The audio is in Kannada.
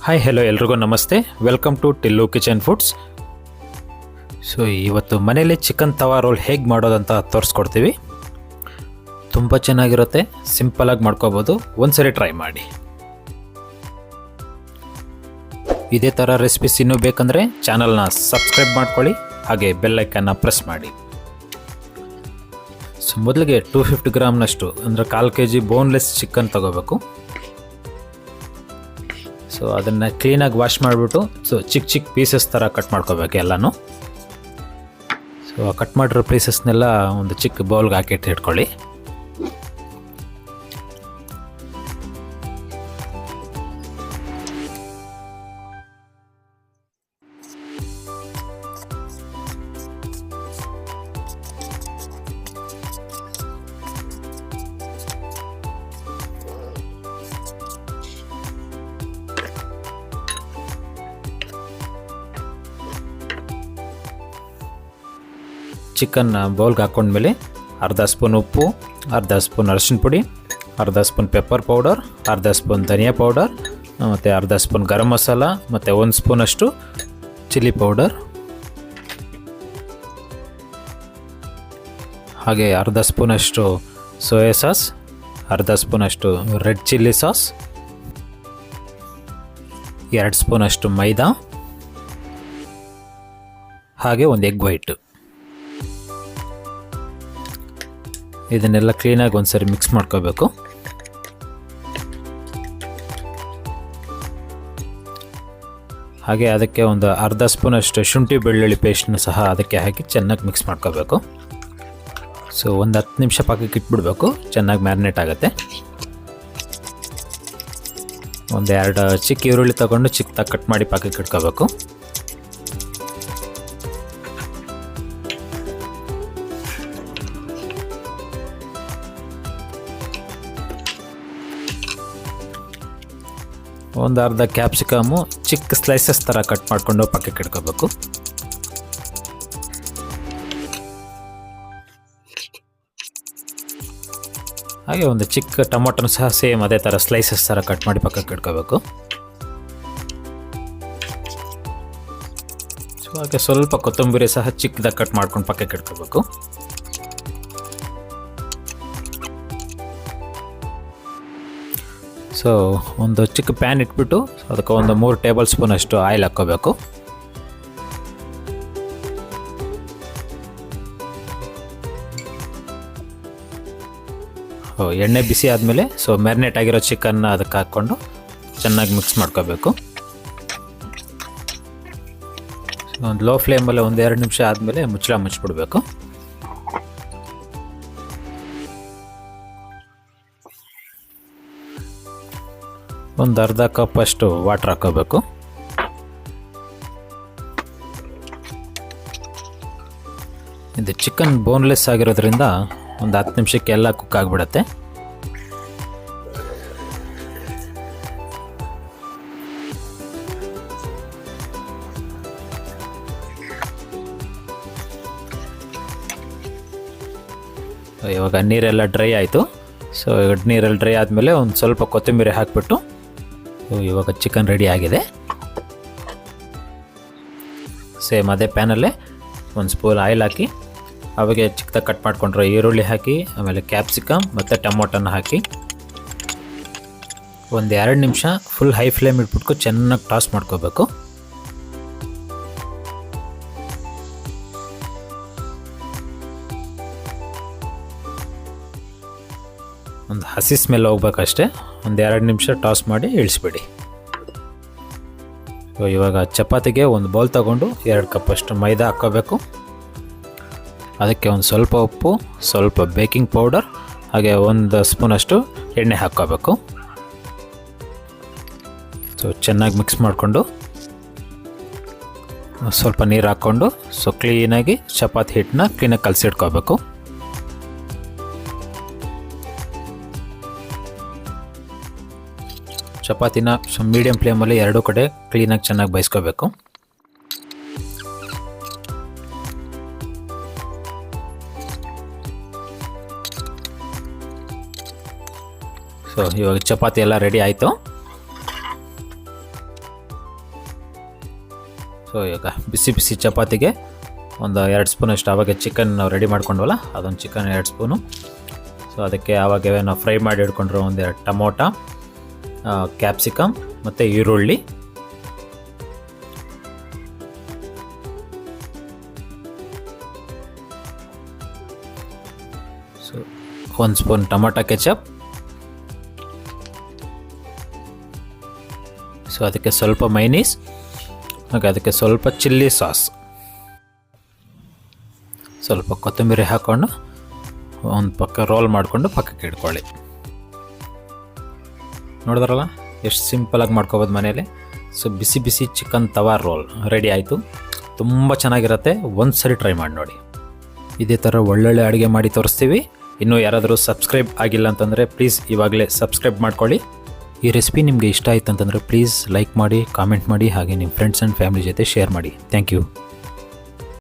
ಹಾಯ್ ಹೆಲೋ ಎಲ್ರಿಗೂ ನಮಸ್ತೆ. Welcome to Tillu kitchen foods. So ಇವತ್ತು ಮನೇಲಿ ಚಿಕನ್ ತವಾ ರೋಲ್ ಹೇಗೆ ಮಾಡೋದಂತ ತೋರಿಸ್ಕೊಡ್ತೀವಿ. ತುಂಬ ಚೆನ್ನಾಗಿರುತ್ತೆ, ಸಿಂಪಲಾಗಿ ಮಾಡ್ಕೋಬೋದು. ಒಂದ್ಸರಿ ಟ್ರೈ ಮಾಡಿ. ಇದೇ ಥರ ರೆಸಿಪೀಸ್ ಇನ್ನೂ ಬೇಕಂದರೆ ಚಾನಲ್ನ ಸಬ್ಸ್ಕ್ರೈಬ್ ಮಾಡ್ಕೊಳ್ಳಿ, ಹಾಗೆ ಬೆಲ್ಲೈಕನ್ನ ಪ್ರೆಸ್ ಮಾಡಿ. ಸೊ ಮೊದಲಿಗೆ 250 ಗ್ರಾಮ್ನಷ್ಟು ಅಂದರೆ 1/4 kg ಬೋನ್ಲೆಸ್ ಚಿಕನ್ ತೊಗೋಬೇಕು. ಸೊ ಅದನ್ನು ಕ್ಲೀನಾಗಿ ವಾಶ್ ಮಾಡಿಬಿಟ್ಟು ಚಿಕ್ಕ ಚಿಕ್ಕ ಪೀಸಸ್ ಥರ ಕಟ್ ಮಾಡ್ಕೋಬೇಕು ಎಲ್ಲನೂ. ಸೊ ಕಟ್ ಮಾಡಿರೋ ಪೀಸಸ್ನೆಲ್ಲ ಒಂದು ಚಿಕ್ಕ ಬೌಲ್ಗೆ ಹಾಕಿಟ್ಟು ಇಟ್ಕೊಳ್ಳಿ. ಚಿಕನ್ ಬೌಲ್ಗೆ ಹಾಕ್ಕೊಂಡ್ಮೇಲೆ ಅರ್ಧ ಸ್ಪೂನ್ ಉಪ್ಪು, ಅರ್ಧ ಸ್ಪೂನ್ ಅರಿಶಿನ ಪುಡಿ, ಅರ್ಧ ಸ್ಪೂನ್ ಪೆಪ್ಪರ್ ಪೌಡರ್, ಅರ್ಧ ಸ್ಪೂನ್ ಧನಿಯಾ ಪೌಡರ್, ಮತ್ತು ಅರ್ಧ ಸ್ಪೂನ್ ಗರಂ ಮಸಾಲ, ಮತ್ತು 1 ಸ್ಪೂನಷ್ಟು ಚಿಲ್ಲಿ ಪೌಡರ್, ಹಾಗೆ ಅರ್ಧ ಸ್ಪೂನಷ್ಟು ಸೋಯಾ ಸಾಸ್, ಅರ್ಧ ಸ್ಪೂನಷ್ಟು ರೆಡ್ ಚಿಲ್ಲಿ ಸಾಸ್, 2 ಸ್ಪೂನಷ್ಟು ಮೈದಾ, ಹಾಗೆ ಒಂದು ಎಗ್ ವೈಟು. ಇದನ್ನೆಲ್ಲ ಕ್ಲೀನಾಗಿ ಒಂದ್ಸರಿ ಮಿಕ್ಸ್ ಮಾಡ್ಕೋಬೇಕು. ಹಾಗೆ ಅದಕ್ಕೆ ಒಂದು ಅರ್ಧ ಸ್ಪೂನಷ್ಟು ಶುಂಠಿ ಬೆಳ್ಳುಳ್ಳಿ ಪೇಸ್ಟ್ನ ಸಹ ಅದಕ್ಕೆ ಹಾಕಿ ಚೆನ್ನಾಗಿ ಮಿಕ್ಸ್ ಮಾಡ್ಕೋಬೇಕು. ಸೊ ಒಂದು 10 ನಿಮಿಷ ಪಕ್ಕಕ್ಕೆ ಇಟ್ಬಿಡ್ಬೇಕು, ಚೆನ್ನಾಗಿ ಮ್ಯಾರಿನೇಟ್ ಆಗುತ್ತೆ. ಒಂದು 2 ಚಿಕ್ಕ ಈರುಳ್ಳಿ ತೊಗೊಂಡು ಚಿಕ್ಕದಾಗಿ ಕಟ್ ಮಾಡಿ ಪಕ್ಕಕ್ಕೆ ಇಟ್ಕೋಬೇಕು. ಒಂದು ಅರ್ಧ ಕ್ಯಾಪ್ಸಿಕಮು ಚಿಕ್ಕ ಸ್ಲೈಸಸ್ ಥರ ಕಟ್ ಮಾಡಿಕೊಂಡು ಪಕ್ಕಕ್ಕೆ ಇಟ್ಕೋಬೇಕು. ಹಾಗೆ ಒಂದು ಚಿಕ್ಕ ಟೊಮೊಟೊನ ಸಹ ಸೇಮ್ ಅದೇ ಥರ ಸ್ಲೈಸಸ್ ಥರ ಕಟ್ ಮಾಡಿ ಪಕ್ಕಕ್ಕೆ ಇಟ್ಕೋಬೇಕು. ಸೊ ಹಾಗೆ ಸ್ವಲ್ಪ ಕೊತ್ತಂಬರಿ ಸಹ ಚಿಕ್ಕದಾಗಿ ಕಟ್ ಮಾಡ್ಕೊಂಡು ಪಕ್ಕಕ್ಕೆ ಇಟ್ಕೋಬೇಕು. ಸೊ ಒಂದು ಚಿಕ್ಕ ಪ್ಯಾನ್ ಇಟ್ಬಿಟ್ಟು ಅದಕ್ಕೆ ಒಂದು 3 ಟೇಬಲ್ ಸ್ಪೂನ್ ಅಷ್ಟು ಆಯಿಲ್ ಹಾಕ್ಕೋಬೇಕು. ಎಣ್ಣೆ ಬಿಸಿ ಆದಮೇಲೆ ಮ್ಯಾರಿನೇಟ್ ಆಗಿರೋ ಚಿಕನ್ನ ಅದಕ್ಕೆ ಹಾಕ್ಕೊಂಡು ಚೆನ್ನಾಗಿ ಮಿಕ್ಸ್ ಮಾಡ್ಕೋಬೇಕು. ಒಂದು ಲೋ ಫ್ಲೇಮಲ್ಲಿ 1-2 ನಿಮಿಷ ಆದಮೇಲೆ ಮುಚ್ಚಿಬಿಡ್ಬೇಕು. ಒಂದು ಅರ್ಧ ಕಪ್ ಅಷ್ಟು ವಾಟರ್ ಹಾಕೋಬೇಕು. ಇದು ಚಿಕನ್ ಬೋನ್ಲೆಸ್ ಆಗಿರೋದ್ರಿಂದ ಒಂದು 10 ನಿಮಿಷಕ್ಕೆ ಎಲ್ಲ ಕುಕ್ ಆಗಿಬಿಡತ್ತೆ. ಇವಾಗ ನೀರೆಲ್ಲ ಡ್ರೈ ಆಯಿತು. ಸೊ ನೀರೆಲ್ಲ ಡ್ರೈ ಆದಮೇಲೆ ಒಂದು ಸ್ವಲ್ಪ ಕೊತ್ತಂಬರಿ ಹಾಕಿಬಿಟ್ಟು ಇವಾಗ ಚಿಕನ್ ರೆಡಿ ಆಗಿದೆ. ಸೇಮ್ ಅದೇ ಪ್ಯಾನಲ್ಲೇ 1 ಸ್ಪೂನ್ ಆಯಿಲ್ ಹಾಕಿ ಅವಾಗೆ ಚಿಕ್ಕದಾಗಿ ಕಟ್ ಮಾಡ್ಕೊಂಡ್ರೆ ಈರುಳ್ಳಿ ಹಾಕಿ, ಆಮೇಲೆ ಕ್ಯಾಪ್ಸಿಕಮ್ ಮತ್ತು ಟೊಮೊಟೊನ ಹಾಕಿ ಒಂದು 2 ನಿಮಿಷ ಫುಲ್ ಹೈ ಫ್ಲೇಮ್ ಇಟ್ಬಿಟ್ಟು ಚೆನ್ನಾಗಿ ಟಾಸ್ ಮಾಡ್ಕೋಬೇಕು. ಒಂದು ಹಸಿ ಸ್ಮೆಲ್ ಹೋಗ್ಬೇಕಷ್ಟೇ. ಒಂದು 2 ನಿಮಿಷ ಟಾಸ್ ಮಾಡಿ ಇಳಿಸ್ಬಿಡಿ. ಇವಾಗ ಚಪಾತಿಗೆ ಒಂದು ಬೌಲ್ ತಗೊಂಡು 2 ಕಪ್ಪಷ್ಟು ಮೈದಾ ಹಾಕ್ಕೋಬೇಕು. ಅದಕ್ಕೆ ಒಂದು ಸ್ವಲ್ಪ ಉಪ್ಪು, ಸ್ವಲ್ಪ ಬೇಕಿಂಗ್ ಪೌಡರ್, ಹಾಗೆ 1 ಸ್ಪೂನಷ್ಟು ಎಣ್ಣೆ ಹಾಕ್ಕೋಬೇಕು. ಚೆನ್ನಾಗಿ ಮಿಕ್ಸ್ ಮಾಡಿಕೊಂಡು ಸ್ವಲ್ಪ ನೀರು ಹಾಕ್ಕೊಂಡು ಕ್ಲೀನಾಗಿ ಚಪಾತಿ ಹಿಟ್ಟನ್ನ ಕ್ಲೀನಾಗಿ ಕಲಸಿಟ್ಕೋಬೇಕು. ಚಪಾತಿನ ಮೀಡಿಯಂ ಫ್ಲೇಮಲ್ಲಿ 2 ಕಡೆ ಕ್ಲೀನಾಗಿ ಚೆನ್ನಾಗಿ ಬೇಯಿಸ್ಕೋಬೇಕು. ಸೊ ಇವಾಗ ಚಪಾತಿ ಎಲ್ಲ ರೆಡಿ ಆಯಿತು. ಸೊ ಈಗ ಬಿಸಿ ಬಿಸಿ ಚಪಾತಿಗೆ ಒಂದು 2 ಸ್ಪೂನಷ್ಟು ಆವಾಗ ಚಿಕನ್ ನಾವು ರೆಡಿ ಮಾಡ್ಕೊಂಡ್ವಲ್ಲ ಅದೊಂದು ಚಿಕನ್ 2 ಸ್ಪೂನು. ಸೊ ಅದಕ್ಕೆ ಆವಾಗ ನಾವು ಫ್ರೈ ಮಾಡಿ ಇಟ್ಕೊಂಡ್ರೆ 1-2 ಟೊಮೊಟೊ, ಕ್ಯಾಪ್ಸಿಕಮ್ ಮತ್ತು ಈರುಳ್ಳಿ, so 1 spoon tomato ketchup, so ಅದಕ್ಕೆ ಸ್ವಲ್ಪ ಮೈನೀಸ್, ಹಾಗೆ ಅದಕ್ಕೆ ಸ್ವಲ್ಪ ಚಿಲ್ಲಿ ಸಾಸ್, ಸ್ವಲ್ಪ ಕೊತ್ತಂಬರಿ ಹಾಕ್ಕೊಂಡು ಒಂದು ಪಕ್ಕ ರೋಲ್ ಮಾಡಿಕೊಂಡು ಪಕ್ಕಕ್ಕೆ ಇಟ್ಕೊಳ್ಳಿ. ನೋಡಿದ್ರಲ್ಲ ಎಷ್ಟು ಸಿಂಪಲಾಗಿ ಮಾಡ್ಕೊಬೋದು ಮನೇಲಿ. ಸೊ ಬಿಸಿ ಬಿಸಿ ಚಿಕನ್ ತವಾ ರೋಲ್ ರೆಡಿ ಆಯಿತು. ತುಂಬ ಚೆನ್ನಾಗಿರುತ್ತೆ, ಒಂದು ಸರಿ ಟ್ರೈ ಮಾಡಿ ನೋಡಿ. ಇದೇ ಥರ ಒಳ್ಳೊಳ್ಳೆ ಅಡುಗೆ ಮಾಡಿ ತೋರಿಸ್ತೀವಿ. ಇನ್ನೂ ಯಾರಾದರೂ ಸಬ್ಸ್ಕ್ರೈಬ್ ಆಗಿಲ್ಲ ಅಂತಂದರೆ ಪ್ಲೀಸ್ ಇವಾಗಲೇ ಸಬ್ಸ್ಕ್ರೈಬ್ ಮಾಡ್ಕೊಳ್ಳಿ. ಈ ರೆಸಿಪಿ ನಿಮಗೆ ಇಷ್ಟ ಆಯಿತು ಅಂತಂದರೆ ಪ್ಲೀಸ್ ಲೈಕ್ ಮಾಡಿ, ಕಾಮೆಂಟ್ ಮಾಡಿ, ಹಾಗೆ ನಿಮ್ಮ ಫ್ರೆಂಡ್ಸ್ ಆ್ಯಂಡ್ ಫ್ಯಾಮಿಲಿ ಜೊತೆ ಶೇರ್ ಮಾಡಿ. Thank you.